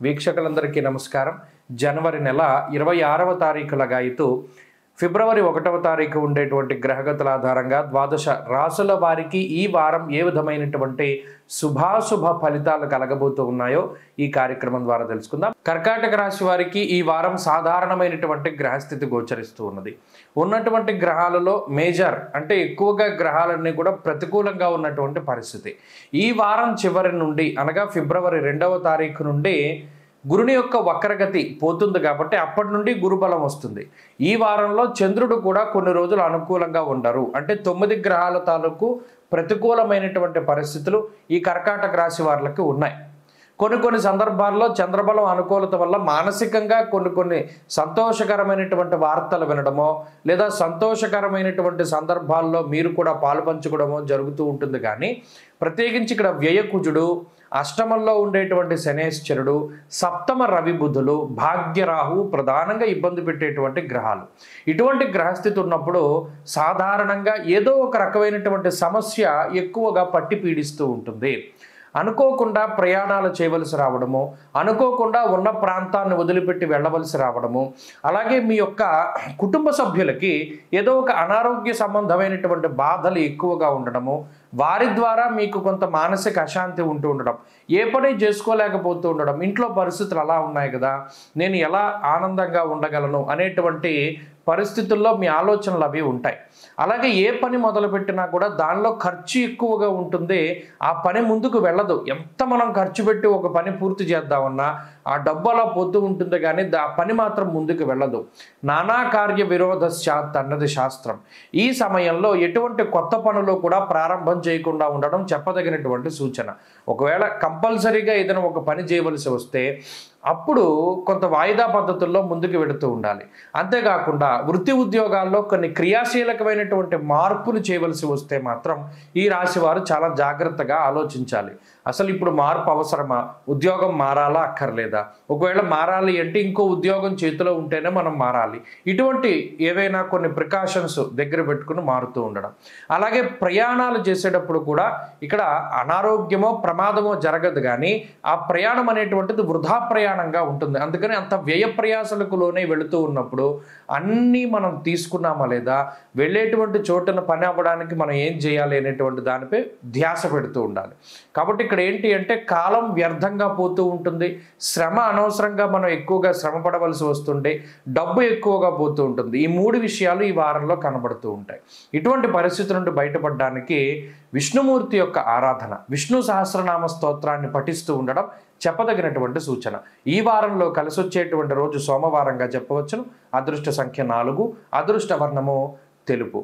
వీక్షకులందరికీ నమస్కారం. జనవరి నెల 26వ తారీఖు లగాయితూ ఫిబ్రవరి 1వ తారీఖు ఉండేటువంటి గ్రహగతుల ఆధారంగా ద్వాదశ రాసుల వారికి ఈ వారం ఏ విధమైనటువంటి శుభాశుభ ఫలితాలు కలగబోతూ ఉన్నాయో ఈ కార్యక్రమం ద్వారా తెలుసుకుందాం. కర్కాటక రాశి వారికి ఈ వారం సాధారణమైనటువంటి గ్రహస్థితి గోచరిస్తూ ఉన్నది. ఉన్నటువంటి గ్రహాలలో మేజర్ అంటే ఎక్కువగా గ్రహాలన్నీ కూడా ప్రతికూలంగా ఉన్నటువంటి పరిస్థితి. ఈ వారం చివరి నుండి అనగా ఫిబ్రవరి 2వ తారీఖు నుండి గురుని యొక్క వక్రగతి పోతుంది కాబట్టి అప్పటి నుండి గురుబలం వస్తుంది. ఈ వారంలో చంద్రుడు కూడా కొన్ని రోజులు అనుకూలంగా ఉండరు. అంటే 9 గ్రహాల తాలూకు ప్రతికూలమైనటువంటి పరిస్థితులు ఈ కర్కాటక రాశి వారికి ఉన్నాయి. కొన్ని సందర్భాల్లో చంద్రబలం అనుకూలత వల్ల మానసికంగా కొన్ని సంతోషకరమైనటువంటి వార్తలు వినడమో లేదా సంతోషకరమైనటువంటి సందర్భాల్లో మీరు కూడా పాలుపంచుకోవడమో జరుగుతూ ఉంటుంది. కానీ ప్రత్యేకించి ఇక్కడ వ్యయకుజుడు, అష్టమంలో ఉండేటువంటి శనేశ్వరుడు, సప్తమ రవి బుధులు, భాగ్యరాహు ప్రధానంగా ఇబ్బంది పెట్టేటువంటి గ్రహాలు. ఇటువంటి గ్రహస్థితి ఉన్నప్పుడు సాధారణంగా ఏదో ఒక రకమైనటువంటి సమస్య ఎక్కువగా పట్టి పీడిస్తూ ఉంటుంది. అనుకోకుండా ప్రయాణాలు చేయవలసి రావడము, అనుకోకుండా ఉన్న ప్రాంతాన్ని వదిలిపెట్టి వెళ్ళవలసి రావడము, అలాగే మీ యొక్క కుటుంబ సభ్యులకి ఏదో ఒక అనారోగ్య సంబంధమైనటువంటి బాధలు ఎక్కువగా ఉండడము, వారి ద్వారా మీకు కొంత మానసిక అశాంతి ఉంటూ ఉండడం, ఏ పని చేసుకోలేకపోతూ ఉండడం, ఇంట్లో పరిస్థితులు అలా ఉన్నాయి కదా, నేను ఎలా ఆనందంగా ఉండగలను అనేటువంటి పరిస్థితుల్లో మీ ఆలోచనలు అవి ఉంటాయి. అలాగే ఏ పని మొదలుపెట్టినా కూడా దానిలో ఖర్చు ఎక్కువగా ఉంటుంది. ఆ పని ముందుకు వెళ్ళదు. ఎంత మనం ఖర్చు పెట్టి ఒక పని పూర్తి చేద్దామన్నా ఆ డబ్బు అలా పోతూ ఉంటుంది, కానీ ఆ పని మాత్రం ముందుకు వెళ్ళదు. నానా కార్య విరోధశ్చాత్ అన్నది శాస్త్రం. ఈ సమయంలో ఎటువంటి కొత్త పనులు కూడా ప్రారంభం చేయకుండా ఉండడం చెప్పదగినటువంటి సూచన. ఒకవేళ కంపల్సరీగా ఏదైనా ఒక పని చేయవలసి వస్తే అప్పుడు కొంత వాయిదా పద్ధతుల్లో ముందుకు వెళుతూ ఉండాలి. అంతేకాకుండా వృత్తి ఉద్యోగాల్లో కొన్ని క్రియాశీలకమైనటువంటి మార్పులు చేయవలసి వస్తే మాత్రం ఈ రాశి వారు చాలా జాగ్రత్తగా ఆలోచించాలి. అసలు ఇప్పుడు మార్పు అవసరమా? ఉద్యోగం మారాలా అక్కర్లేదా? ఒకవేళ మారాలి అంటే ఇంకో ఉద్యోగం చేతిలో ఉంటేనే మనం మారాలి. ఇటువంటి ఏవైనా కొన్ని ప్రికాషన్స్ దగ్గర పెట్టుకుని మారుతూ ఉండడం. అలాగే ప్రయాణాలు చేసేటప్పుడు కూడా ఇక్కడ అనారోగ్యమో ప్రమాదమో జరగదు, కానీ ఆ ప్రయాణం అనేటువంటిది వృధా ప్రయాణంగా ఉంటుంది. అందుకని అంత వ్యయ ప్రయాసలకు లోనే వెళుతూ ఉన్నప్పుడు అన్నీ మనం తీసుకున్నామా లేదా, వెళ్ళేటువంటి చోటున పని అవ్వడానికి మనం ఏం చేయాలి అనేటువంటి దానిపై ధ్యాస పెడుతూ ఉండాలి. కాబట్టి ఇక్కడ ఏంటి అంటే కాలం వ్యర్థంగా పోతూ ఉంటుంది. శ్రమ అనవసరంగా మనం ఎక్కువగా శ్రమ పడవలసి వస్తుంటే డబ్బు ఎక్కువగా పోతూ ఉంటుంది. ఈ 3 విషయాలు ఈ వారంలో కనబడుతూ ఉంటాయి. ఇటువంటి పరిస్థితి నుండి బయటపడడానికి విష్ణుమూర్తి యొక్క ఆరాధన, విష్ణు సహస్రనామ స్తోత్రాన్ని పఠిస్తూ ఉండడం చెప్పదగినటువంటి సూచన. ఈ వారంలో కలిసి వచ్చేటువంటి రోజు సోమవారంగా చెప్పవచ్చును. అదృష్ట సంఖ్య 4, అదృష్ట వర్ణము తెలుపు.